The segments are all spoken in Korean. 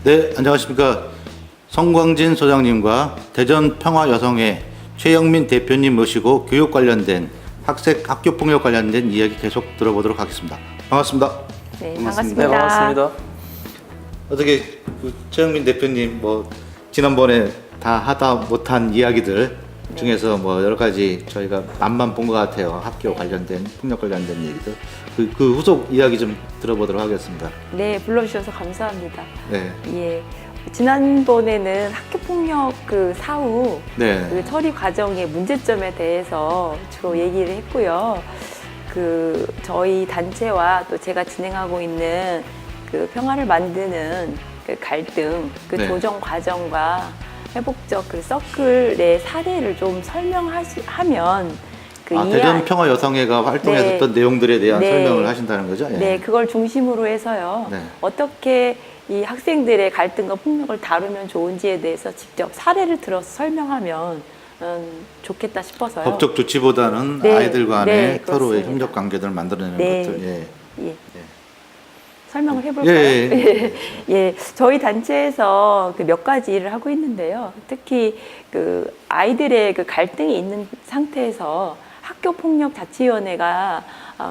네, 안녕하십니까. 성광진 소장님과 대전평화여성회 최영민 대표님 모시고 교육 관련된 학교폭력 관련된 이야기 계속 들어보도록 하겠습니다. 반갑습니다. 네, 반갑습니다. 반갑습니다. 네, 반갑습니다. 어떻게 최영민 대표님 지난번에 다 하다 못한 이야기들 중에서 여러 가지 저희가 맛만 본 것 같아요. 학교 관련된 폭력 관련된 얘기들. 그 후속 이야기 좀 들어보도록 하겠습니다. 네, 불러주셔서 감사합니다. 네. 예. 지난번에는 학교폭력 사후 네. 처리 과정의 문제점에 대해서 주로 얘기를 했고요. 저희 단체와 또 제가 진행하고 있는 평화를 만드는 갈등, 네. 조정 과정과 회복적 서클의 사례를 좀 설명하면 대전평화여성회가 활동했었던 내용들에 대한 설명을 하신다는 거죠? 예. 네, 그걸 중심으로 해서요. 네. 어떻게 이 학생들의 갈등과 폭력을 다루면 좋은지에 대해서 직접 사례를 들어서 설명하면 좋겠다 싶어서요. 법적 조치보다는 네, 아이들 간의 네, 서로의 그렇습니다. 협력 관계들을 만들어내는 네. 것들. 예. 예. 설명을 해볼까요? 예. 예, 저희 단체에서 몇 가지 일을 하고 있는데요. 특히 아이들의 갈등이 있는 상태에서 학교폭력자치위원회가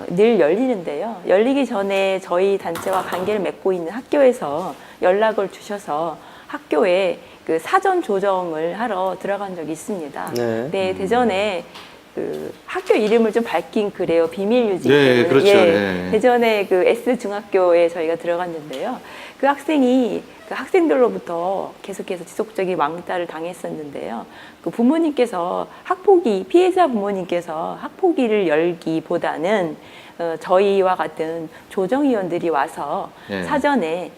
늘 열리는데요. 열리기 전에 저희 단체와 관계를 맺고 있는 학교에서 연락을 주셔서 학교에 사전 조정을 하러 들어간 적이 있습니다. 네. 네, 대전에 학교 이름을 좀 밝힌 글이에요. 비밀 유지. 네, 그렇죠. 네. 대전의 S중학교에 저희가 들어갔는데요. 그 학생이 학생들로부터 계속해서 지속적인 왕따를 당했었는데요. 부모님께서 피해자 부모님께서 학폭위를 열기보다는 저희와 같은 조정위원들이 와서 네. 사전에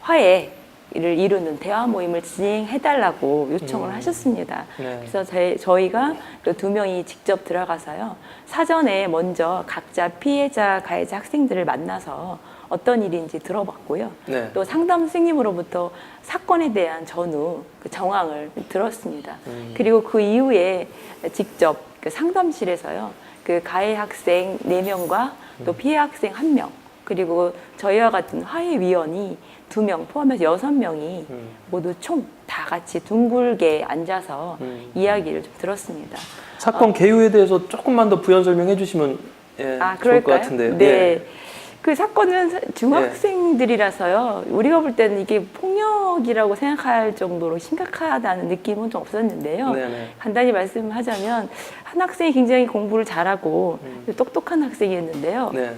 화해를 이루는 대화 모임을 진행해달라고 요청을 하셨습니다. 네. 그래서 저희가 두 명이 직접 들어가서요. 사전에 먼저 각자 피해자, 가해자 학생들을 만나서 어떤 일인지 들어봤고요. 네. 또 상담 선생님으로부터 사건에 대한 전후 정황을 들었습니다. 그리고 그 이후에 직접 상담실에서요. 가해 학생 4명과 또 피해 학생 1명, 그리고 저희와 같은 화해위원이 2명 포함해서 6명이 모두 총 다 같이 둥글게 앉아서 이야기를 좀 들었습니다. 사건 개요에 대해서 조금만 더 부연 설명해 주시면 좋을 것 그럴까요? 같은데요. 네. 그 사건은 중학생들이라서요. 우리가 볼 때는 이게 폭력이라고 생각할 정도로 심각하다는 느낌은 좀 없었는데요. 네네. 간단히 말씀하자면 한 학생이 굉장히 공부를 잘하고 똑똑한 학생이었는데요. 네.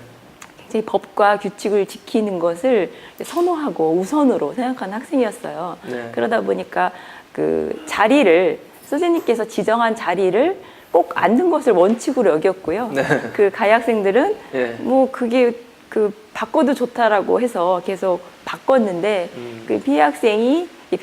굉장히 법과 규칙을 지키는 것을 선호하고 우선으로 생각하는 학생이었어요. 네. 그러다 보니까 자리를 선생님께서 지정한 자리를 꼭 앉는 것을 원칙으로 여겼고요. 네. 가해 학생들은 예. 그게 바꿔도 좋다라고 해서 계속 바꿨는데 피해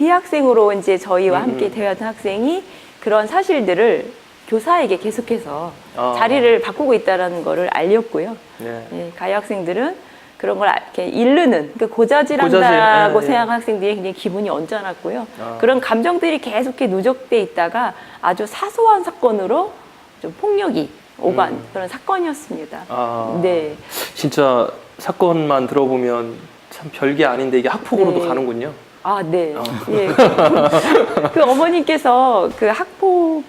학생으로 이제 저희와 함께 대화한 학생이 그런 사실들을 교사에게 계속해서 자리를 바꾸고 있다는 거를 알렸고요. 네. 네, 가해 학생들은 그런 걸 이렇게 이르는, 고자질한다고 고자질, 생각한 학생들이 굉장히 기분이 언짢았고요. 그런 감정들이 계속 누적돼 있다가 아주 사소한 사건으로 좀 폭력이 오간 그런 사건이었습니다. 네. 진짜 사건만 들어보면 참 별게 아닌데 이게 학폭으로도 네. 가는군요. 네. 예. 어머님께서 학폭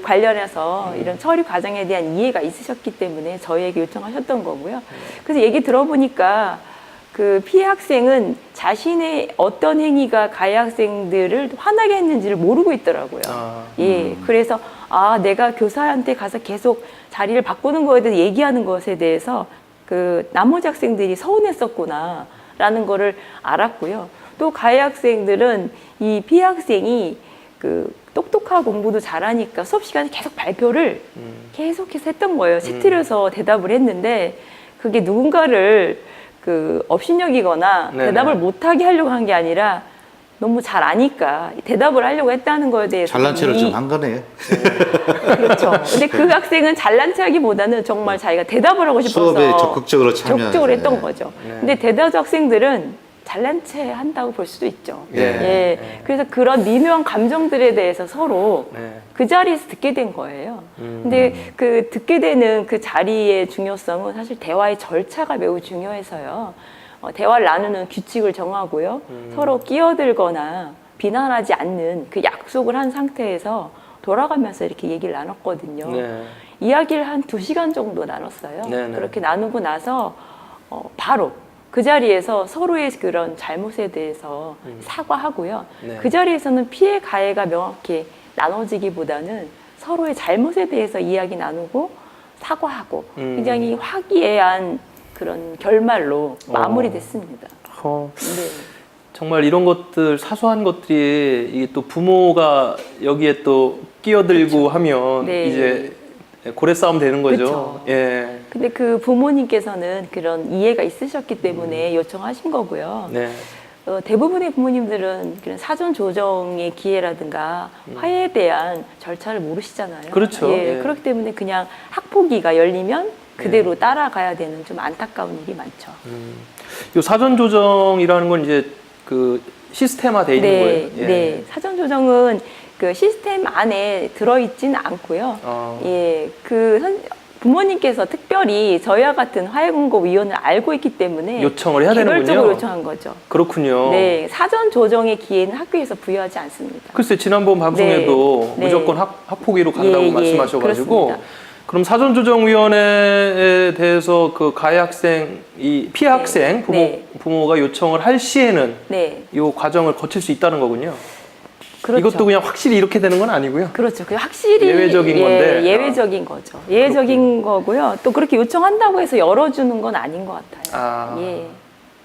관련해서 이런 처리 과정에 대한 이해가 있으셨기 때문에 저희에게 요청하셨던 거고요. 그래서 얘기 들어보니까 피해 학생은 자신의 어떤 행위가 가해 학생들을 화나게 했는지를 모르고 있더라고요. 예. 그래서 내가 교사한테 가서 계속 자리를 바꾸는 거에 대해서 얘기하는 것에 대해서 나머지 학생들이 서운했었구나 라는 거를 알았고요. 또 가해 학생들은 이 피해 학생이 똑똑하고 공부도 잘하니까 수업 시간에 계속 발표를 계속해서 했던 거예요. 치트려서 대답을 했는데 그게 누군가를 업신여기거나 네네. 대답을 못하게 하려고 한 게 아니라 너무 잘 아니까 대답을 하려고 했다는 거에 대해서 잘난 체를 좀 한 거네요. 그렇죠. 근데 그 학생은 잘난 체하기보다는 정말 자기가 대답을 하고 싶어서 수업에 적극적으로 참여해서. 적극적으로 했던 거죠. 네. 근데 대다수 학생들은 잘난 체 한다고 볼 수도 있죠. 예. 예. 그래서 그런 미묘한 감정들에 대해서 서로 네. 그 자리에서 듣게 된 거예요. 근데 듣게 되는 그 자리의 중요성은 사실 대화의 절차가 매우 중요해서요. 대화를 나누는 규칙을 정하고요. 서로 끼어들거나 비난하지 않는 그 약속을 한 상태에서 돌아가면서 이렇게 얘기를 나눴거든요. 네. 이야기를 한 2시간 정도 나눴어요. 네네. 그렇게 나누고 나서 바로 그 자리에서 서로의 그런 잘못에 대해서 사과하고요. 네. 그 자리에서는 피해 가해가 명확히 나눠지기보다는 서로의 잘못에 대해서 이야기 나누고 사과하고 굉장히 화기애애한 그런 결말로 마무리됐습니다. 네. 정말 이런 것들 사소한 것들이 이게 또 부모가 여기에 또 끼어들고 하면 네. 이제 고래 싸움 되는 거죠. 그쵸. 예. 근데 그 부모님께서는 그런 이해가 있으셨기 때문에 요청하신 거고요. 네. 대부분의 부모님들은 그런 사전 조정의 기회라든가 화해에 대한 절차를 모르시잖아요. 그렇죠. 예, 예. 그렇기 때문에 그냥 학폭위가 열리면 그대로 따라가야 되는 좀 안타까운 일이 많죠. 요 사전 조정이라는 건 이제 그 시스템화돼 있는 거예요. 예. 네. 사전 조정은 그 시스템 안에 들어있지는 않고요. 예, 부모님께서 특별히 저희와 같은 화해공고위원을 알고 있기 때문에 요청을 해야 되는군요. 개별적으로 요청한 거죠. 그렇군요. 네, 사전 조정의 기회는 학교에서 부여하지 않습니다. 글쎄 지난번 방송에도 네. 무조건 학폭위로 간다고 예, 말씀하셔가지고 그렇습니다. 그럼 사전조정위원회에 대해서 그 가해 학생, 이 피해 학생 부모가 요청을 할 시에는 네, 이 과정을 거칠 수 있다는 거군요. 그렇죠. 이것도 그냥 확실히 이렇게 되는 건 아니고요. 그렇죠. 그 확실히 예외적인 건데. 예외적인 거죠. 예외적인 거고요. 또 그렇게 요청한다고 해서 열어주는 건 아닌 것 같아요. 예,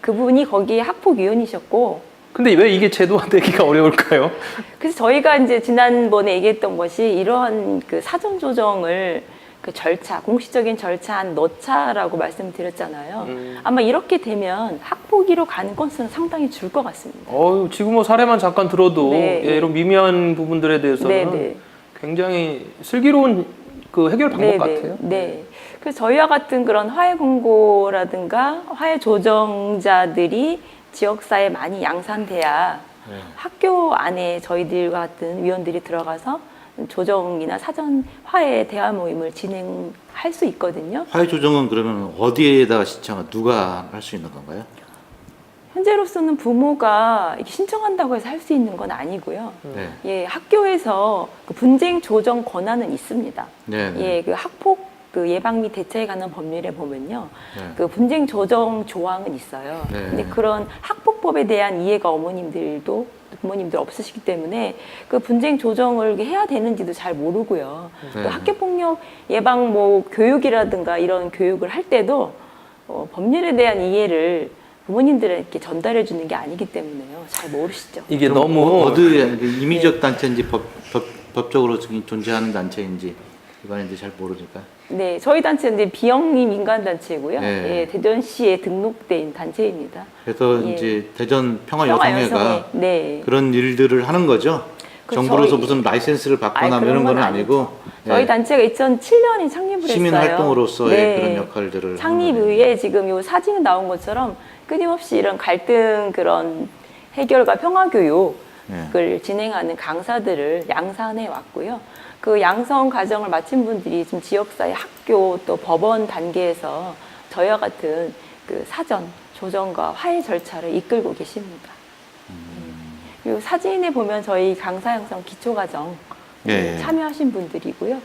그분이 거기에 학폭위원이셨고. 근데 왜 이게 제도화되기가 어려울까요? 그래서 저희가 이제 지난번에 얘기했던 것이 이러한 그 사전 조정을 그 절차, 공식적인 절차 안 넣자라고 말씀드렸잖아요. 아마 이렇게 되면 학폭위로 가는 건수는 상당히 줄 것 같습니다. 지금 뭐 사례만 잠깐 들어도 네. 예, 이런 미미한 부분들에 대해서는 네. 굉장히 슬기로운 그 해결 방법 같아요. 네. 그래서 저희와 같은 그런 화해 공고라든가 화해 조정자들이 지역사회에 많이 양산돼야 학교 안에 저희들과 같은 위원들이 들어가서 조정이나 사전 화해 대화 모임을 진행할 수 있거든요. 화해 조정은 그러면 어디에다가 신청을 누가 할 수 있는 건가요? 현재로서는 부모가 이렇게 신청한다고 해서 할 수 있는 건 아니고요. 네. 예, 학교에서 그 분쟁 조정 권한은 있습니다. 네. 예, 그 학폭 그 예방 및 대처에 관한 법률에 보면요, 네. 그 분쟁 조정 조항은 있어요. 네. 근데 그런 학폭법에 대한 이해가 어머님들도 부모님들 없으시기 때문에 그 분쟁 조정을 해야 되는지도 잘 모르고요. 네. 또 학교 폭력 예방 뭐 교육이라든가 이런 교육을 할 때도 법률에 대한 이해를 부모님들에게 전달해 주는 게 아니기 때문에요. 잘 모르시죠. 이게 너무 어디에 임의적 단체인지 법적으로 존재하는 단체인지 이거는 이제 잘 모르니까. 네, 저희 단체는 이제 비영리 민간 단체고요. 네. 예, 대전시에 등록된 단체입니다. 그래서 예. 이제 대전 평화여성회가 네. 그런 일들을 하는 거죠. 그 정부로서 저희- 무슨 라이센스를 받거나 그런 이런 건 건 아니고 저희 예. 단체가 2007년에 창립을 시민 했어요. 활동으로서의 네. 그런 역할들을 창립 하는 후에 지금 요 사진에 나온 것처럼 끊임없이 이런 갈등 그런 해결과 평화 교육을 진행하는 강사들을 양산해 왔고요. 그 양성 과정을 마친 분들이 지금 지역사회, 학교 또 법원 단계에서 저희와 같은 그 사전 조정과 화해 절차를 이끌고 계십니다. 그리고 사진에 보면 저희 강사 양성 기초과정 예. 참여하신 분들이고요.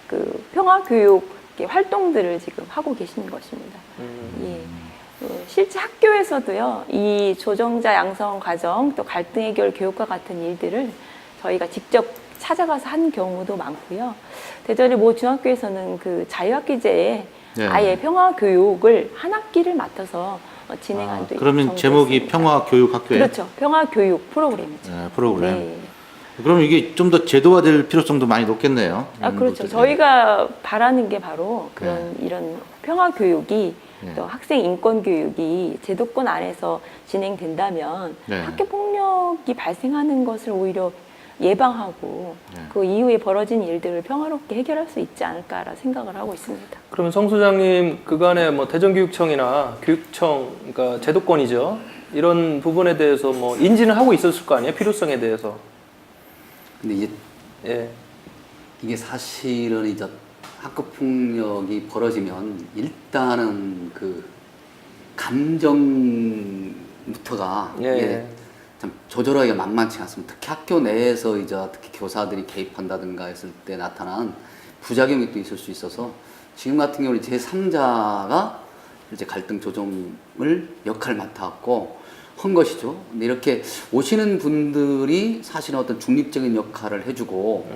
그 평화 교육 활동들을 지금 하고 계신 것입니다. 예. 실제 학교에서도요, 이 조정자 양성 과정 또 갈등 해결 교육과 같은 일들을 저희가 직접 찾아가서 한 경우도 많고요. 대전의 모 중학교에서는 그 자유학기제에 네. 아예 평화 교육을 한 학기를 맡아서 진행한 데 그러면 제목이 평화교육학교예요? 그렇죠. 평화 교육 프로그램이죠. 네, 프로그램. 네. 그럼 이게 좀 더 제도화될 필요성도 많이 높겠네요. 그렇죠. 것들이. 저희가 바라는 게 바로 그런 이런 평화 교육이 네. 또 학생 인권 교육이 제도권 안에서 진행된다면 네. 학교 폭력이 발생하는 것을 오히려 예방하고 네. 그 이후에 벌어진 일들을 평화롭게 해결할 수 있지 않을까라 생각을 하고 있습니다. 그러면 성 소장님 그간에 뭐 대전교육청이나 교육청, 그러니까 제도권이죠. 이런 부분에 대해서 뭐 인지는 하고 있었을 거 아니에요? 필요성에 대해서. 근데 이제 예. 이게 사실은 이제 학교 폭력이 벌어지면 일단은 그 감정부터가 예. 이게 참 조절하기가 만만치 않습니다. 특히 학교 내에서 이제 특히 교사들이 개입한다든가 했을 때 나타난 부작용이 또 있을 수 있어서 지금 같은 경우는 제3자가 이제 갈등 조정을 역할을 맡아왔고 한 것이죠. 근데 이렇게 오시는 분들이 사실은 어떤 중립적인 역할을 해주고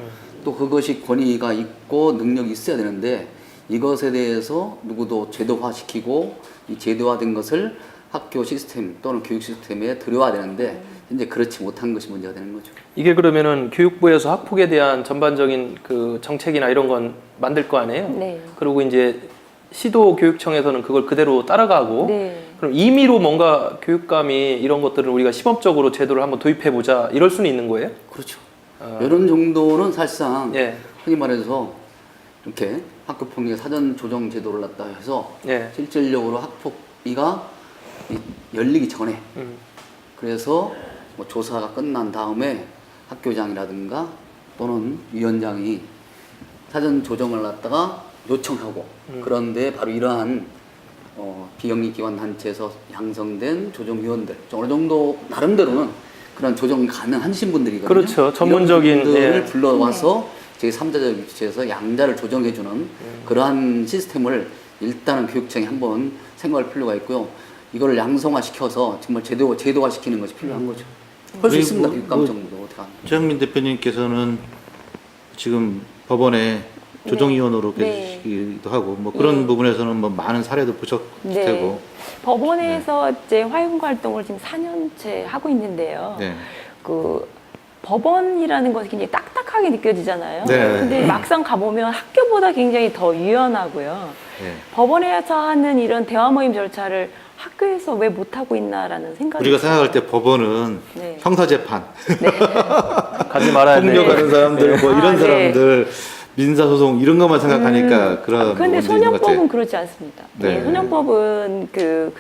또 그것이 권위가 있고 능력이 있어야 되는데 이것에 대해서 누구도 제도화시키고 이 제도화된 것을 학교 시스템 또는 교육 시스템에 들여와야 되는데 현재 그렇지 못한 것이 문제가 되는 거죠. 이게 그러면은 교육부에서 학폭에 대한 전반적인 그 정책이나 이런 건 만들 거 아니에요? 네. 그리고 이제 시도 교육청에서는 그걸 그대로 따라가고 네. 그럼 임의로 뭔가 교육감이 이런 것들을 우리가 시범적으로 제도를 한번 도입해 보자 이럴 수는 있는 거예요? 그렇죠. 이런 정도는 사실상 예. 흔히 말해서 이렇게 학교 폭력 사전 조정 제도를 갖다 해서 예. 실질적으로 학폭위가 열리기 전에 그래서 뭐 조사가 끝난 다음에 학교장이라든가 또는 위원장이 사전 조정을 갖다가 요청하고 그런데 바로 이러한 비영리 기관 단체에서 양성된 조정위원들 어느 정도 나름대로는 그런 조정 가능하신 분들이거든요. 그렇죠. 전문적인, 이런 분들을 예. 불러와서 제3자적 위치에서 양자를 조정해주는 그러한 시스템을 일단은 교육청이 한번 생각할 필요가 있고요. 이걸 양성화시켜서 정말 제도화시키는 것이 필요한 거죠. 할 수 있습니다. 교육감 정도 어떻게 하면. 최영민 대표님께서는 지금 법원에 조정위원으로 네. 계시기도 하고 뭐 그런 예. 부분에서는 뭐 많은 사례도 보셨을 네. 테고. 법원에서 이제 화해공고 활동을 지금 4년째 하고 있는데요. 네. 그 법원이라는 것이 굉장히 딱딱하게 느껴지잖아요. 네. 근데 막상 가보면 학교보다 굉장히 더 유연하고요. 네. 법원에서 하는 이런 대화 모임 절차를 학교에서 왜 못하고 있나라는 생각이 우리가 들어요. 생각할 때 법원은 네. 형사재판, 가지 말아야 돼. 폭력하는 사람들, 뭐 이런 네. 사람들, 민사소송 이런 것만 생각하니까 그런 그런데 부분도 있는 것 같아요. 소년법은 그렇지 않습니다. 네. 예, 소년법은 그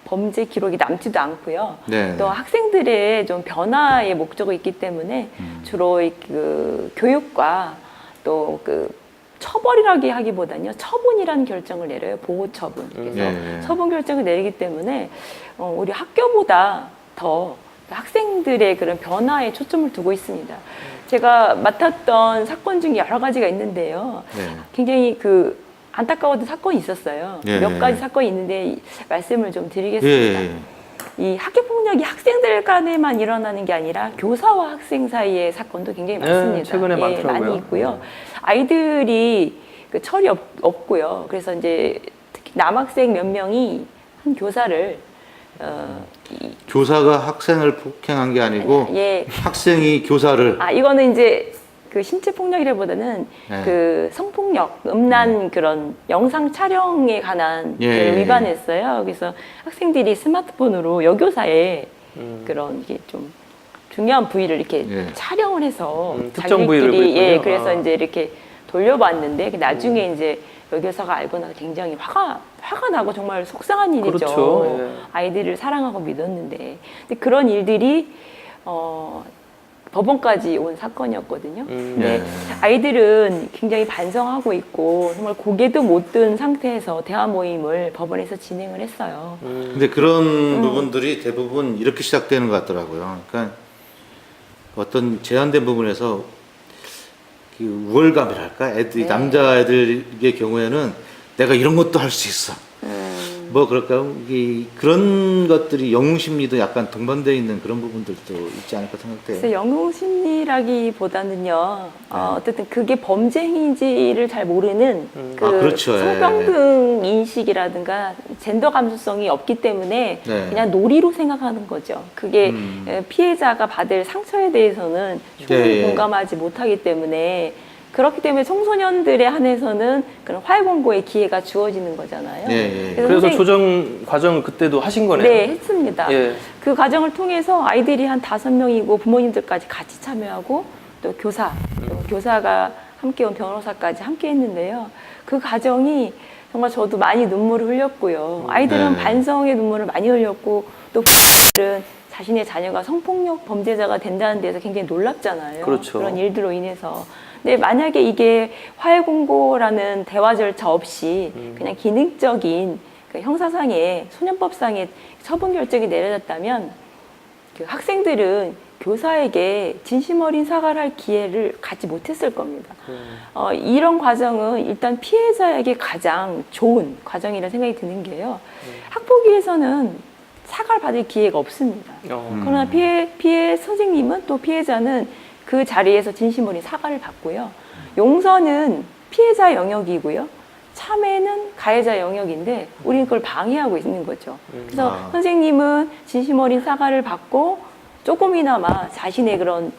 범죄 기록이 남지도 않고요. 네. 또 학생들의 좀 변화의 목적이 있기 때문에 주로 그 교육과 또 그 처벌이라기 하기보다는요, 처분이라는 결정을 내려요. 보호 처분. 그래서 네. 처분 결정을 내리기 때문에 우리 학교보다 더 학생들의 그런 변화에 초점을 두고 있습니다. 제가 맡았던 사건 중에 여러 가지가 있는데요. 네. 굉장히 그 안타까웠던 사건이 있었어요. 예. 몇 가지 사건이 있는데 말씀을 좀 드리겠습니다. 예. 이 학교 폭력이 학생들 간에만 일어나는 게 아니라 교사와 학생 사이의 사건도 굉장히 네, 많습니다. 최근에 많더라고요. 많이 있고요. 아이들이 그 철이 없고요. 그래서 이제 특히 남학생 몇 명이 한 교사를 교사가 학생을 폭행한 게 아니고 예. 학생이 교사를 이거는 이제 그 신체 폭력이라보다는 네. 그 성폭력, 음란 그런 영상 촬영에 관한 예. 그 위반했어요. 그래서 학생들이 스마트폰으로 여교사의 그런 이게 좀 중요한 부위를 이렇게 예. 촬영을 해서 특정 부위를 자기들이 그랬군요. 그래서 이제 이렇게 돌려봤는데 나중에 이제 여교사가 알고 나서 굉장히 화가 나고 정말 속상한 일이죠. 그렇죠. 예. 아이들을 사랑하고 믿었는데 근데 그런 일들이 법원까지 온 사건이었거든요. 근데 예. 아이들은 굉장히 반성하고 있고 정말 고개도 못 든 상태에서 대화 모임을 법원에서 진행을 했어요. 근데 그런 부분들이 대부분 이렇게 시작되는 것 같더라고요. 그러니까 어떤 제한된 부분에서 그 우월감이랄까, 애들 네. 남자 애들의 경우에는 내가 이런 것도 할 수 있어. 뭐 그럴까요? 그런 것들이 영웅 심리도 약간 동반되어 있는 그런 부분들도 있지 않을까 생각돼요. 그래서 영웅 심리라기보다는요, 어쨌든 그게 범죄 행위인지를 잘 모르는 그 그렇죠. 성평등 인식이라든가 젠더 감수성이 없기 때문에 네. 그냥 놀이로 생각하는 거죠. 그게 피해자가 받을 상처에 대해서는 충분히 예. 공감하지 못하기 때문에 그렇기 때문에 청소년들에 한해서는 그런 화해 공고의 기회가 주어지는 거잖아요. 예. 그래서 선생님- 조정 과정을 그때도 하신 거네요. 네, 했습니다. 예. 그 과정을 통해서 아이들이 한 5명이고 부모님들까지 같이 참여하고 또 교사, 또 교사가 함께 온 변호사까지 함께 했는데요. 그 과정이 정말 저도 많이 눈물을 흘렸고요. 아이들은 네. 반성의 눈물을 많이 흘렸고 또 부모들은 자신의 자녀가 성폭력 범죄자가 된다는 데서 굉장히 놀랍잖아요. 그렇죠. 그런 일들로 인해서. 근데 만약에 이게 화해 공고라는 대화 절차 없이 그냥 기능적인 그 형사상의 소년법상의 처분 결정이 내려졌다면 그 학생들은 교사에게 진심 어린 사과를 할 기회를 갖지 못했을 겁니다. 이런 과정은 일단 피해자에게 가장 좋은 과정이라는 생각이 드는 게요. 학폭위에서는 사과를 받을 기회가 없습니다. 그러나 피해 선생님은 또 피해자는 그 자리에서 진심 어린 사과를 받고요. 용서는 피해자 영역이고요. 참회는 가해자 영역인데 우리는 그걸 방해하고 있는 거죠. 그래서 선생님은 진심 어린 사과를 받고 조금이나마 자신의 그런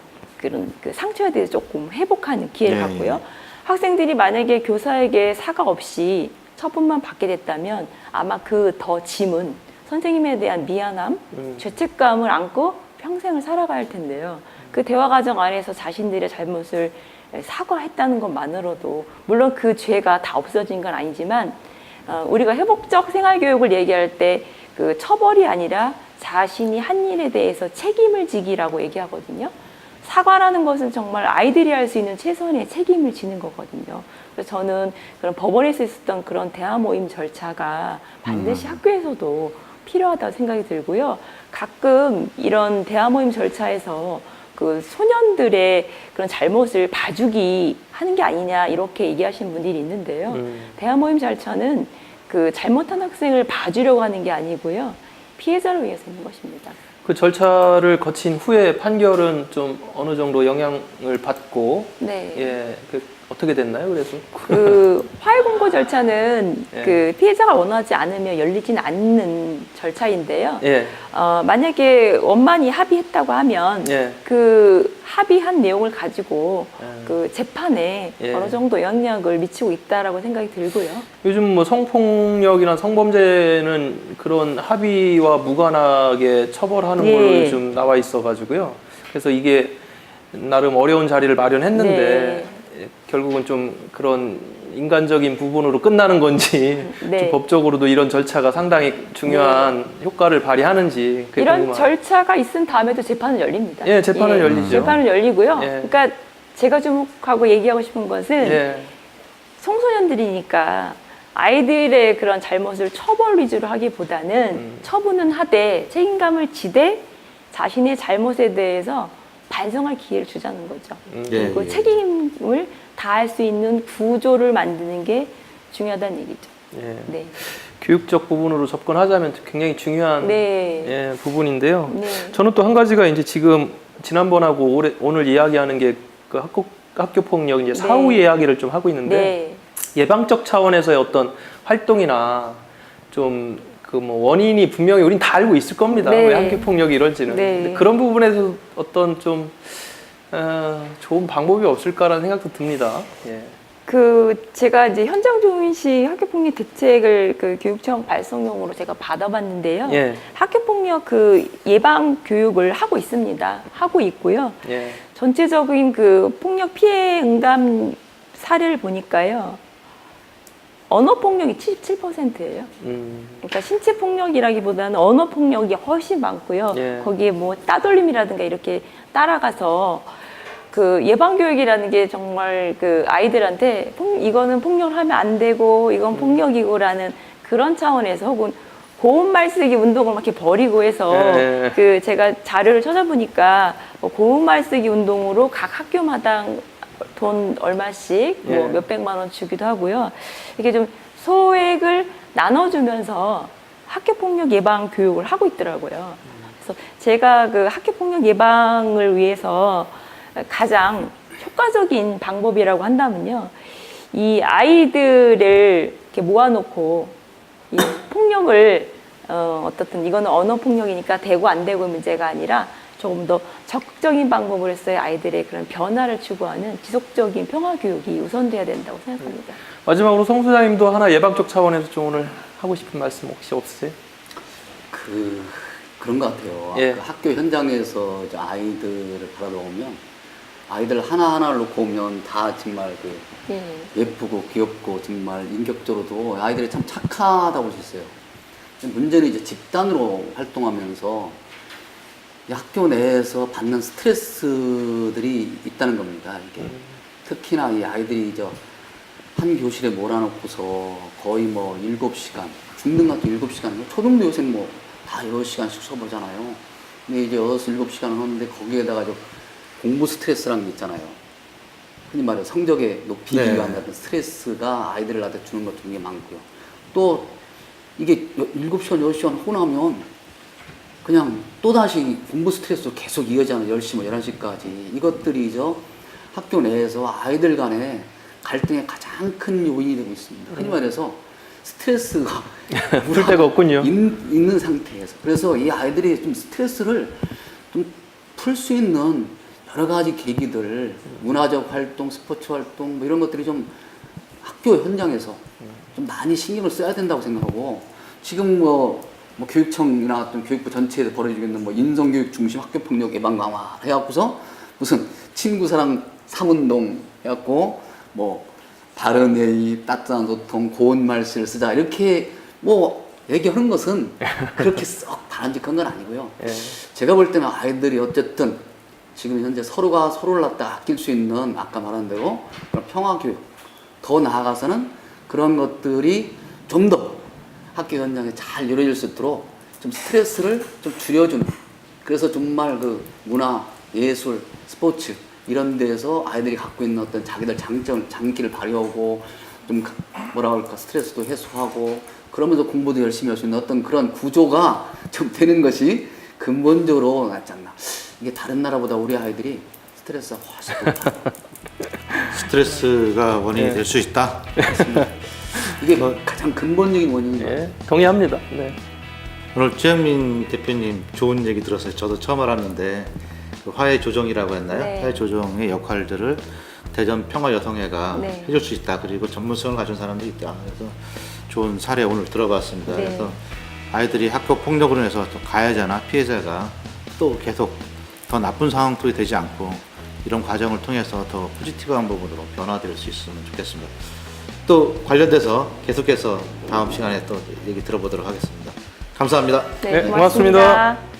그 상처에 대해서 조금 회복하는 기회를 갖고요. 학생들이 만약에 교사에게 사과 없이 처분만 받게 됐다면 아마 그 더 짐은 선생님에 대한 미안함, 죄책감을 안고 평생을 살아가야 할 텐데요. 그 대화 과정 안에서 자신들의 잘못을 사과했다는 것만으로도 물론 그 죄가 다 없어진 건 아니지만 우리가 회복적 생활교육을 얘기할 때 그 처벌이 아니라 자신이 한 일에 대해서 책임을 지기라고 얘기하거든요. 사과라는 것은 정말 아이들이 할 수 있는 최선의 책임을 지는 거거든요. 그래서 저는 그런 법원에서 있었던 그런 대화 모임 절차가 반드시 학교에서도 필요하다고 생각이 들고요. 가끔 이런 대화 모임 절차에서 그 소년들의 그런 잘못을 봐주기 하는 게 아니냐 이렇게 얘기하시는 분들이 있는데요. 대화 모임 절차는 그 잘못한 학생을 봐주려고 하는 게 아니고요. 피해자를 위해서 있는 것입니다. 그 절차를 거친 후에 판결은 좀 어느 정도 영향을 받고 네. 예, 어떻게 됐나요? 그래서 그 화해 공고 절차는 예. 그 피해자가 원하지 않으면 열리진 않는 절차인데요. 예, 만약에 원만히 합의했다고 하면 예. 그 합의한 내용을 가지고 예. 그 재판에 예. 어느 정도 영향을 미치고 있다라고 생각이 들고요. 요즘 뭐 성폭력이나 성범죄는 그런 합의와 무관하게 처벌하는 예. 걸로 좀 나와 있어가지고요. 그래서 이게 나름 어려운 자리를 마련했는데 결국은 좀 그런 인간적인 부분으로 끝나는 건지 네. 좀 법적으로도 이런 절차가 상당히 중요한 효과를 발휘하는지 그게 이런 궁금합니다. 절차가 있은 다음에도 재판은 열립니다. 예, 재판은 열리죠. 재판은 열리고요. 예. 그러니까 제가 주목하고 얘기하고 싶은 것은 예, 청소년들이니까 아이들의 그런 잘못을 처벌 위주로 하기보다는 처분은 하되 책임감을 지되 자신의 잘못에 대해서 반성할 기회를 주자는 거죠. 예, 그리고 예. 책임을 다할 수 있는 구조를 만드는 게 중요하다는 얘기죠. 예. 네. 교육적 부분으로 접근하자면 굉장히 중요한 네. 예, 부분인데요. 네. 저는 또 한 가지가 이제 지금 지난번하고 오늘 이야기하는 게 그 학교 폭력 이제 사후 네. 이야기를 좀 하고 있는데 네. 예방적 차원에서의 어떤 활동이나 좀 그 뭐 원인이 분명히 우린 다 알고 있을 겁니다. 네. 왜 학교 폭력이 이럴지는. 네. 근데 그런 부분에서 어떤 좀 좋은 방법이 없을까라는 생각도 듭니다. 예. 그 제가 이제 현장 종인식 학교폭력 대책을 그 교육청 발송용으로 제가 받아봤는데요. 예. 학교폭력 그 예방 교육을 하고 있습니다. 하고 있고요. 예. 전체적인 그 폭력 피해 응답 사례를 보니까요. 언어 폭력이 77%예요. 그러니까 신체 폭력이라기보다는 언어 폭력이 훨씬 많고요. 예. 거기에 뭐 따돌림이라든가 이렇게 따라가서 그 예방 교육이라는 게 정말 그 아이들한테 이거는 폭력을 하면 안 되고 이건 폭력이고라는 그런 차원에서 혹은 고운 말 쓰기 운동을 막 이렇게 벌이고 해서 예. 그 제가 자료를 찾아보니까 뭐 고운 말 쓰기 운동으로 각 학교마다 돈 얼마씩 뭐 예. 몇백만 원 주기도 하고요. 이렇게 좀 소액을 나눠주면서 학교폭력 예방 교육을 하고 있더라고요. 그래서 제가 그 학교폭력 예방을 위해서 가장 효과적인 방법이라고 한다면요. 이 아이들을 이렇게 모아놓고 이 폭력을 어떻든 이거는 언어 폭력이니까 되고 안 되고 문제가 아니라 조금 더 적극적인 방법으로 해서 아이들의 그런 변화를 추구하는 지속적인 평화 교육이 우선돼야 된다고 생각합니다. 마지막으로 송 소장님도 하나 예방적 차원에서 좀 오늘 하고 싶은 말씀 혹시 없으세요? 그런 것 같아요. 예. 그 학교 현장에서 이제 아이들을 바라보면 아이들 하나하나를 놓고 오면 다 정말 그 예. 예쁘고 귀엽고 정말 인격적으로도 아이들이 참 착하다고 볼 수 있어요. 문제는 이제 집단으로 활동하면서 이 학교 내에서 받는 스트레스들이 있다는 겁니다. 이게 특히나 이 아이들이 한 교실에 몰아놓고서 거의 뭐 7시간 중등 같은 7시간, 초등도 요새 뭐 다 6시간씩 수업 하잖아요. 근데 이제 6, 7시간 하는데 거기에다가 저 공부 스트레스라는 게 있잖아요. 흔히 말해 성적에 높이기 네. 위한 어떤 스트레스가 아이들한테 주는 것 중에 많고요. 또 이게 7시간, 6시간 하고 나면 그냥 또다시 공부 스트레스로 계속 이어지는 10시, 뭐 11시까지 이것들이 학교 내에서 아이들 간의 갈등의 가장 큰 요인이 되고 있습니다. 흔히 말해서 스트레스가 풀 데가 없군요. 있는 상태에서. 그래서 이 아이들이 좀 스트레스를 좀 풀 수 있는 여러 가지 계기들, 문화적 활동, 스포츠 활동, 뭐 이런 것들이 좀 학교 현장에서 좀 많이 신경을 써야 된다고 생각하고, 지금 교육청이나 어떤 교육부 전체에서 벌어지고 있는 인성교육 중심 학교폭력 예방 강화 해갖고서 무슨 친구사랑 3운동 해갖고 바른 예의, 따뜻한 소통, 고운 말씨를 쓰자 이렇게 얘기하는 것은 그렇게 썩 바람직한 건 아니고요. 예. 제가 볼 때는 아이들이 어쨌든 지금 현재 서로가 서로를 갖다 아낄 수 있는 아까 말한 대로 그런 평화교육, 더 나아가서는 그런 것들이 좀 더 학교 현장에 잘 이루어질 수 있도록 좀 스트레스를 좀 줄여주는, 그래서 정말 그 문화, 예술, 스포츠 이런 데서 아이들이 갖고 있는 어떤 자기들 장기를 발휘하고 좀 스트레스도 해소하고 그러면서 공부도 열심히 할 수 있는 어떤 그런 구조가 좀 되는 것이 근본적으로 낫지 않나. 이게 다른 나라보다 우리 아이들이 스트레스가 훨씬 높다. 스트레스가 원인이 네. 될 수 있다. 이게 가장 근본적인 원인이죠. 예, 동의합니다. 네. 오늘 최영민 대표님 좋은 얘기 들었어요. 저도 처음 알았는데 그 화해 조정이라고 했나요? 네. 화해 조정의 역할들을 대전 평화여성회가 네. 해줄 수 있다. 그리고 전문성을 가진 사람들이 있다. 그래서 좋은 사례 오늘 들어봤습니다. 네. 그래서 아이들이 학교 폭력으로 인해서 또 가해자나 피해자가 또 계속 더 나쁜 상황들이 되지 않고 이런 과정을 통해서 더 포지티브한 부분으로 변화될 수 있으면 좋겠습니다. 또 관련돼서 계속해서 다음 시간에 또 얘기 들어보도록 하겠습니다. 감사합니다. 네, 고맙습니다.